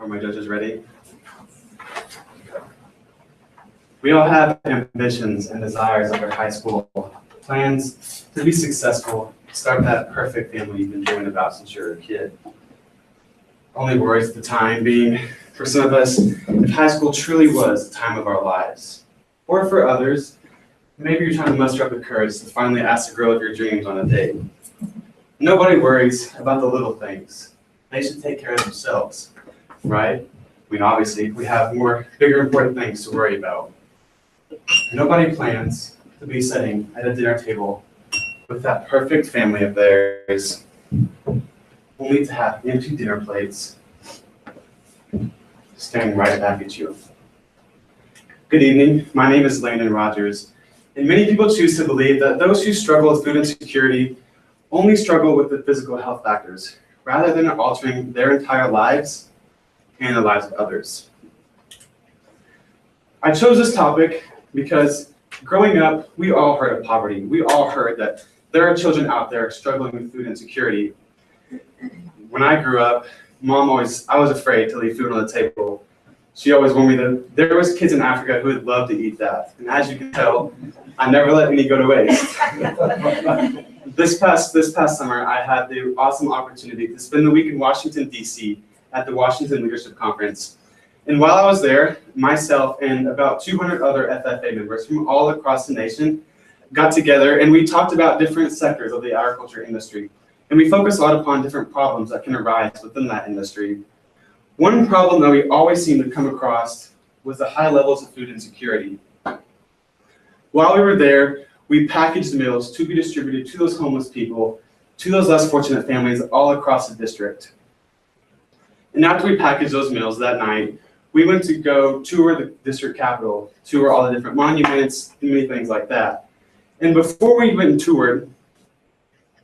Are my judges ready? We all have ambitions and desires of our high school plans to be successful, start that perfect family you've been dreaming about since you were a kid. Only worries at the time being, for some of us, if high school truly was the time of our lives. Or for others, maybe you're trying to muster up the courage to finally ask the girl of your dreams on a date. Nobody worries about the little things. They should take care of themselves, right? I mean, obviously, we have bigger, important things to worry about. Nobody plans to be sitting at a dinner table with that perfect family of theirs, only to have empty dinner plates staring right back at you. Good evening, my name is Landon Rodgers, and many people choose to believe that those who struggle with food insecurity only struggle with the physical health factors, rather than altering their entire lives and the lives of others. I chose this topic because growing up, we all heard of poverty. We all heard that there are children out there struggling with food insecurity. When I grew up, I was afraid to leave food on the table. She always warned me that there was kids in Africa who would love to eat that. And as you can tell, I never let any go to waste. This past summer, I had the awesome opportunity to spend the week in Washington, D.C. at the Washington Leadership Conference. And while I was there, myself and about 200 other FFA members from all across the nation got together and we talked about different sectors of the agriculture industry. And we focused a lot upon different problems that can arise within that industry. One problem that we always seem to come across was the high levels of food insecurity. While we were there, we packaged meals to be distributed to those homeless people, to those less fortunate families all across the district. And after we packaged those meals that night, we went to go tour the district capitol, tour all the different monuments, and many things like that. And before we went and toured,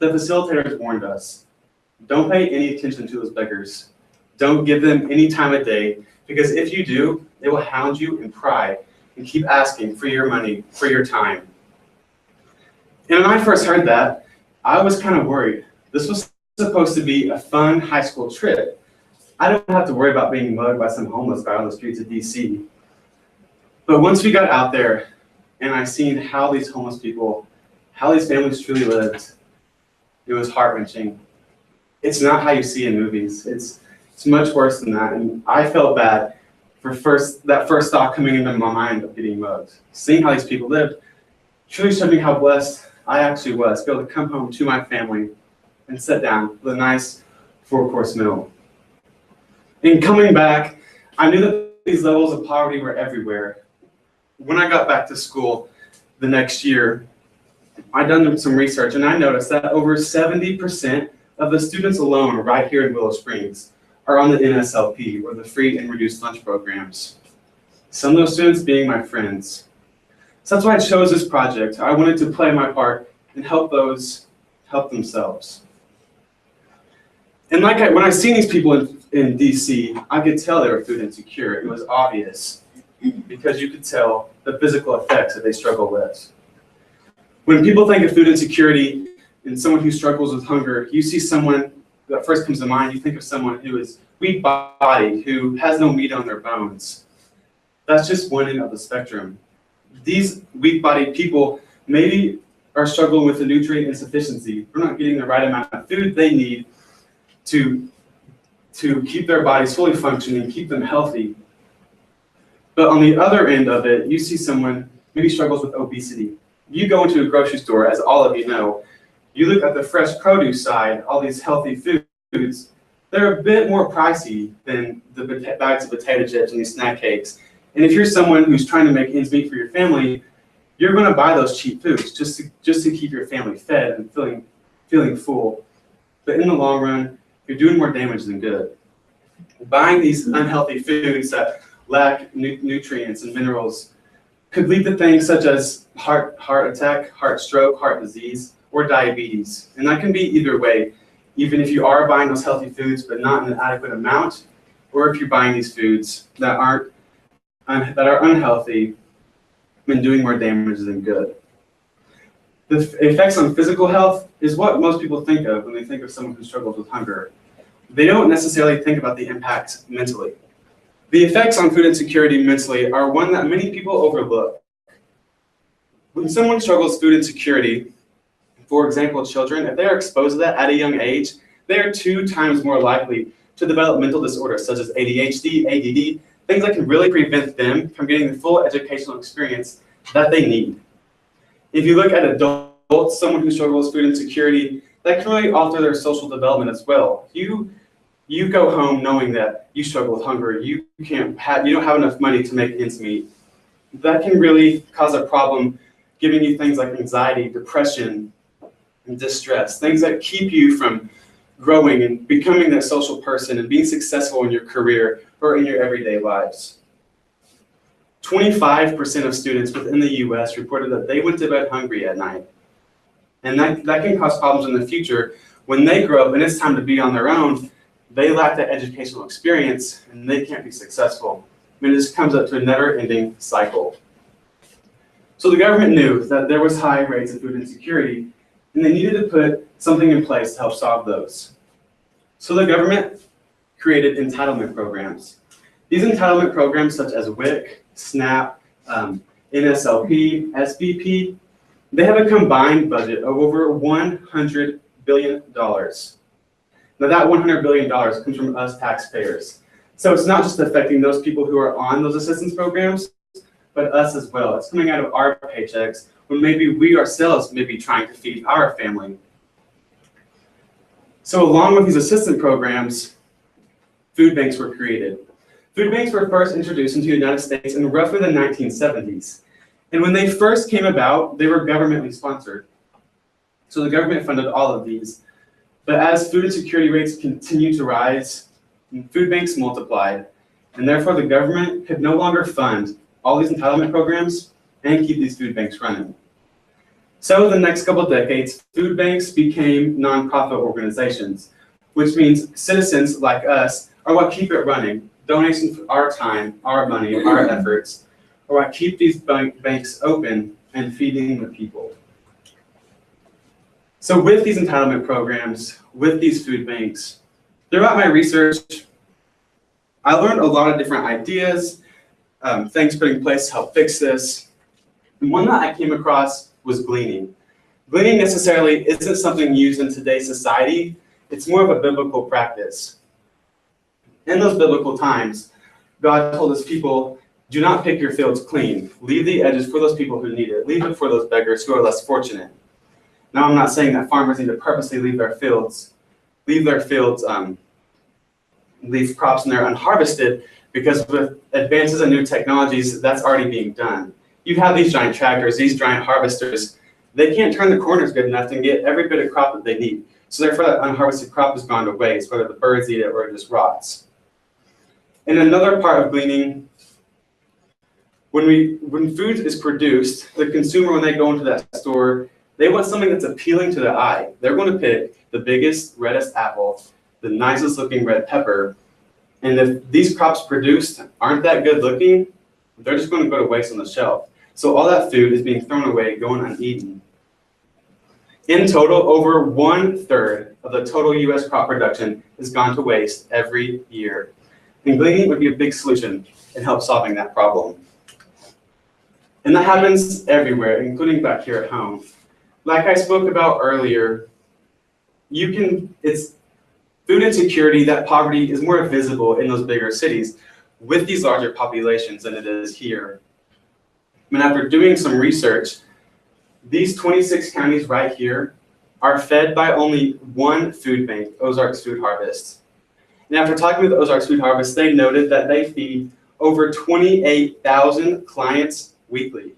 the facilitators warned us, don't pay any attention to those beggars. Don't give them any time of day, because if you do, they will hound you and pry and keep asking for your money, for your time. And when I first heard that, I was kind of worried. This was supposed to be a fun high school trip. I don't have to worry about being mugged by some homeless guy on the streets of DC. But once we got out there and I seen how these homeless people, how these families truly lived, it was heart-wrenching. It's not how you see in movies. It's much worse than that. And I felt bad for that first thought coming into my mind of getting mugged. Seeing how these people lived truly showed me how blessed I actually was to be able to come home to my family and sit down with a nice 4-course meal. And coming back, I knew that these levels of poverty were everywhere. When I got back to school the next year, I'd done some research and I noticed that over 70% of the students alone right here in Willow Springs are on the NSLP, or the free and reduced lunch programs. Some of those students being my friends. So that's why I chose this project. I wanted to play my part and help those help themselves. And when I seen these people in DC, I could tell they were food insecure. It was obvious because you could tell the physical effects that they struggle with. When people think of food insecurity and someone who struggles with hunger, you see someone that first comes to mind. You think of someone who is weak-bodied, who has no meat on their bones. That's just one end of the spectrum. These weak-bodied people maybe are struggling with a nutrient insufficiency. They're not getting the right amount of food they need to keep their bodies fully functioning, keep them healthy. But on the other end of it, you see someone maybe struggles with obesity. You go into a grocery store, as all of you know, you look at the fresh produce side, all these healthy foods, they're a bit more pricey than the bags of potato chips and these snack cakes. And if you're someone who's trying to make ends meet for your family, you're going to buy those cheap foods just to keep your family fed and feeling full. But in the long run, you're doing more damage than good. Buying these unhealthy foods that lack nutrients and minerals could lead to things such as heart attack, heart stroke, heart disease, or diabetes. And that can be either way, even if you are buying those healthy foods but not in an adequate amount, or if you're buying these foods that are unhealthy and doing more damage than good. The effects on physical health is what most people think of when they think of someone who struggles with hunger. They don't necessarily think about the impact mentally. The effects on food insecurity mentally are one that many people overlook. When someone struggles food insecurity, for example, children, if they are exposed to that at a young age, they are 2 times more likely to develop mental disorders such as ADHD, ADD, things that can really prevent them from getting the full educational experience that they need. If you look at adults, someone who struggles with food insecurity, that can really alter their social development as well. You go home knowing that you struggle with hunger, you don't have enough money to make ends meet. That can really cause a problem, giving you things like anxiety, depression, and distress, things that keep you from growing and becoming that social person and being successful in your career or in your everyday lives. 25% of students within the US reported that they went to bed hungry at night. And that can cause problems in the future. When they grow up and it's time to be on their own, they lack that educational experience and they can't be successful. I mean, this comes up to a never-ending cycle. So the government knew that there was high rates of food insecurity, and they needed to put something in place to help solve those. So the government created entitlement programs. These entitlement programs, such as WIC, SNAP, NSLP, SBP, they have a combined budget of over $100 billion. Now that $100 billion comes from us taxpayers. So it's not just affecting those people who are on those assistance programs, but us as well. It's coming out of our paychecks when maybe we ourselves may be trying to feed our family. So along with these assistance programs, food banks were created. Food banks were first introduced into the United States in roughly the 1970s. And when they first came about, they were governmentally sponsored. So the government funded all of these. But as food insecurity rates continued to rise, food banks multiplied, and therefore the government could no longer fund all these entitlement programs and keep these food banks running. So the next couple of decades, food banks became nonprofit organizations, which means citizens like us are what keep it running. Donations for our time, our money, our efforts are what keep these banks open and feeding the people. So with these entitlement programs, with these food banks, throughout my research, I learned a lot of different ideas, things put in place to help fix this. And one that I came across was gleaning. Gleaning necessarily isn't something used in today's society. It's more of a biblical practice. In those biblical times, God told his people, do not pick your fields clean. Leave the edges for those people who need it. Leave it for those beggars who are less fortunate. Now, I'm not saying that farmers need to purposely leave crops in there unharvested, because with advances in new technologies, that's already being done. You have these giant tractors, these giant harvesters. They can't turn the corners good enough to get every bit of crop that they need. So therefore, that unharvested crop has gone to waste, whether the birds eat it or it just rots. And another part of gleaning, when food is produced, the consumer, when they go into that store, they want something that's appealing to the eye. They're going to pick the biggest, reddest apple, the nicest looking red pepper. And if these crops produced aren't that good looking, they're just going to go to waste on the shelf. So all that food is being thrown away, going uneaten. In total, over 1/3 of the total US crop production has gone to waste every year. And gleaning would be a big solution in help solving that problem. And that happens everywhere, including back here at home. Like I spoke about earlier, it's food insecurity, that poverty is more visible in those bigger cities with these larger populations than it is here. And after doing some research, these 26 counties right here are fed by only one food bank, Ozarks Food Harvest. And after talking with Ozarks Food Harvest, they noted that they feed over 28,000 clients weekly.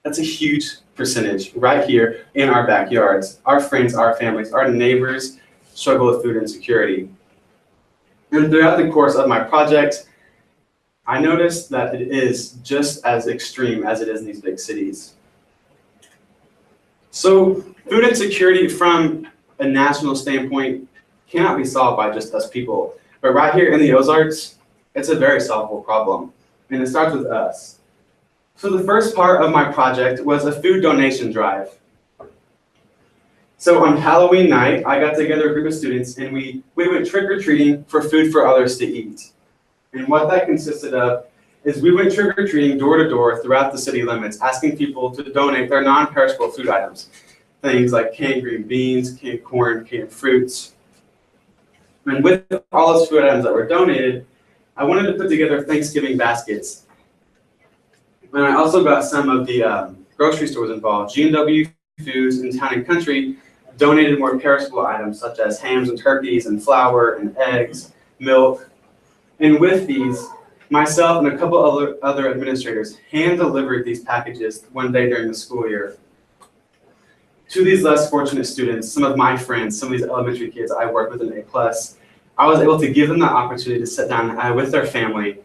That's a huge percentage right here in our backyards. Our friends, our families, our neighbors struggle with food insecurity. And throughout the course of my project, I noticed that it is just as extreme as it is in these big cities. So food insecurity from a national standpoint cannot be solved by just us people. But right here in the Ozarks, it's a very solvable problem. And it starts with us. So the first part of my project was a food donation drive. So on Halloween night, I got together a group of students and we went trick-or-treating for food for others to eat. And what that consisted of is we went trick-or-treating door to door throughout the city limits, asking people to donate their non-perishable food items. Things like canned green beans, canned corn, canned fruits. And with all those food items that were donated, I wanted to put together Thanksgiving baskets. And I also got some of the grocery stores involved. G&W Foods and Town and Country donated more perishable items such as hams and turkeys and flour and eggs, milk. And with these, myself and a couple other administrators hand-delivered these packages one day during the school year. To these less fortunate students, some of my friends, some of these elementary kids I work with in A+, I was able to give them the opportunity to sit down with their family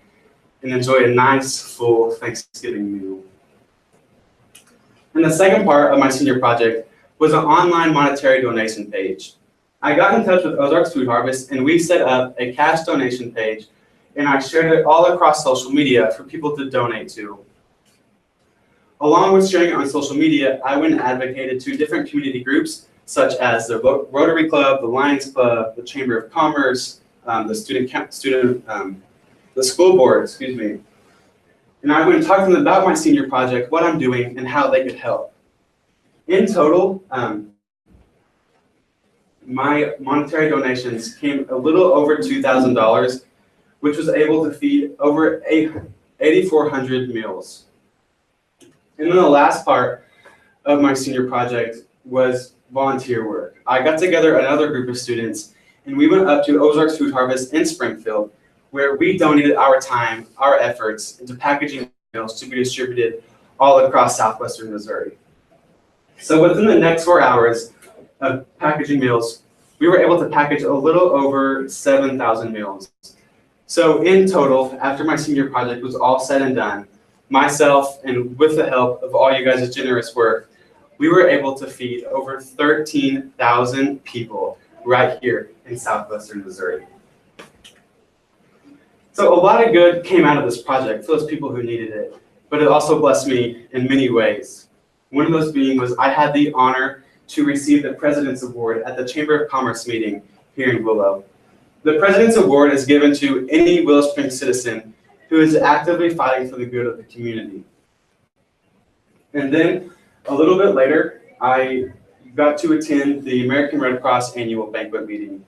and enjoy a nice, full Thanksgiving meal. And the second part of my senior project was an online monetary donation page. I got in touch with Ozarks Food Harvest, and we set up a cash donation page, and I shared it all across social media for people to donate to. Along with sharing it on social media, I went and advocated to different community groups, such as the Rotary Club, the Lions Club, the Chamber of Commerce, the school board, excuse me. And I went and talked to them about my senior project, what I'm doing, and how they could help. In total, my monetary donations came a little over $2,000, which was able to feed over 8,400 meals. And then the last part of my senior project was volunteer work. I got together another group of students, and we went up to Ozarks Food Harvest in Springfield, where we donated our time, our efforts into packaging meals to be distributed all across southwestern Missouri. So within the next 4 hours of packaging meals, we were able to package a little over 7,000 meals. So in total, after my senior project was all said and done, myself and with the help of all you guys' generous work, we were able to feed over 13,000 people right here in southwestern Missouri. So a lot of good came out of this project for those people who needed it, but it also blessed me in many ways. One of those being was I had the honor to receive the President's Award at the Chamber of Commerce meeting here in Willow. The President's Award is given to any Willow Springs citizen who is actively fighting for the good of the community. And then a little bit later, I got to attend the American Red Cross annual banquet meeting.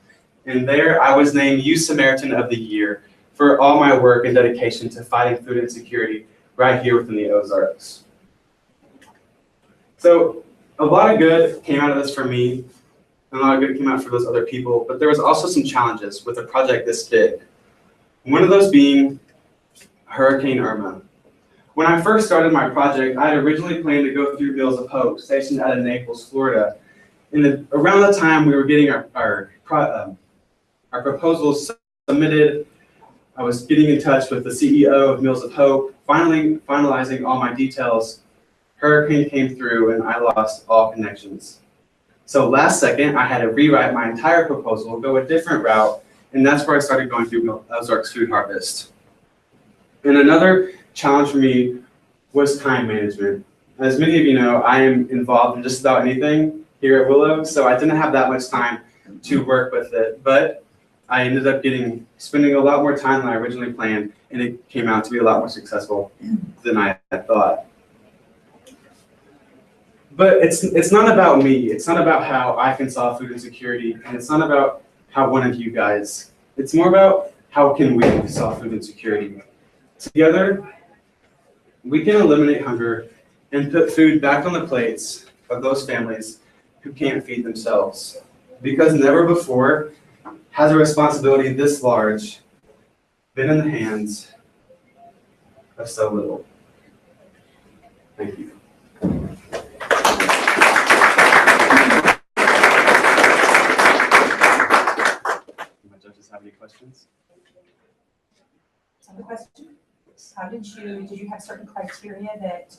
And there I was named Youth Samaritan of the Year for all my work and dedication to fighting food insecurity right here within the Ozarks. So a lot of good came out of this for me, and a lot of good came out for those other people, but there was also some challenges with a project this big. One of those being Hurricane Irma. When I first started my project, I had originally planned to go through Mills of Hope, stationed out of Naples, Florida. And around the time we were getting our proposals submitted, I was getting in touch with the CEO of Mills of Hope, finally finalizing all my details. Hurricane came through and I lost all connections. So last second, I had to rewrite my entire proposal, go a different route, and that's where I started going through Ozarks Food Harvest. And another challenge for me was time management. As many of you know, I am involved in just about anything here at Willow, so I didn't have that much time to work with it, but I ended up spending a lot more time than I originally planned, and it came out to be a lot more successful than I had thought. But it's not about me. It's not about how I can solve food insecurity, and it's not about how one of you guys. It's more about how can we solve food insecurity. Together, we can eliminate hunger and put food back on the plates of those families who can't feed themselves. Because never before has a responsibility this large been in the hands of so little. Thank you. My judges have any questions? I have a question. How did you have certain criteria that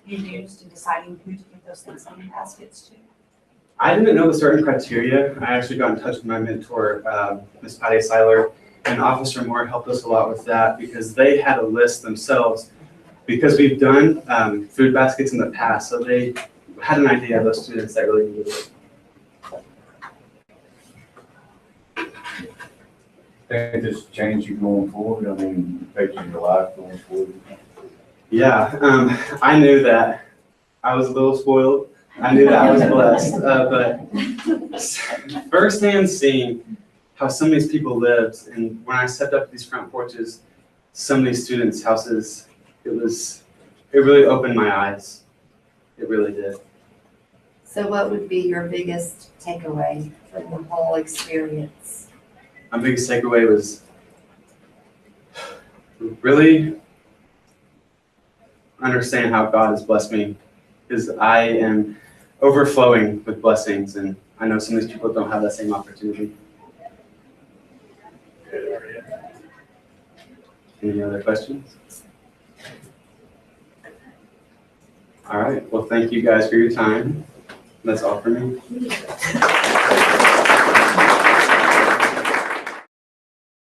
you used in deciding who to give those Thanksgiving baskets to? I didn't know the certain criteria. I actually got in touch with my mentor, Ms. Patty Seiler, and Officer Moore helped us a lot with that because they had a list themselves because we've done food baskets in the past, so they had an idea of those students that really needed it. think this changed you going forward? I mean, affected your life going forward? Yeah, I knew that I was a little spoiled. I knew that I was blessed, but firsthand seeing how some of these people lived, and when I stepped up to these front porches, some of these students' houses, it really opened my eyes. It really did. So what would be your biggest takeaway from the whole experience? My biggest takeaway was really understand how God has blessed me, because I am overflowing with blessings, and I know some of these people don't have that same opportunity. Any other questions? All right, well, thank you guys for your time. That's all for me.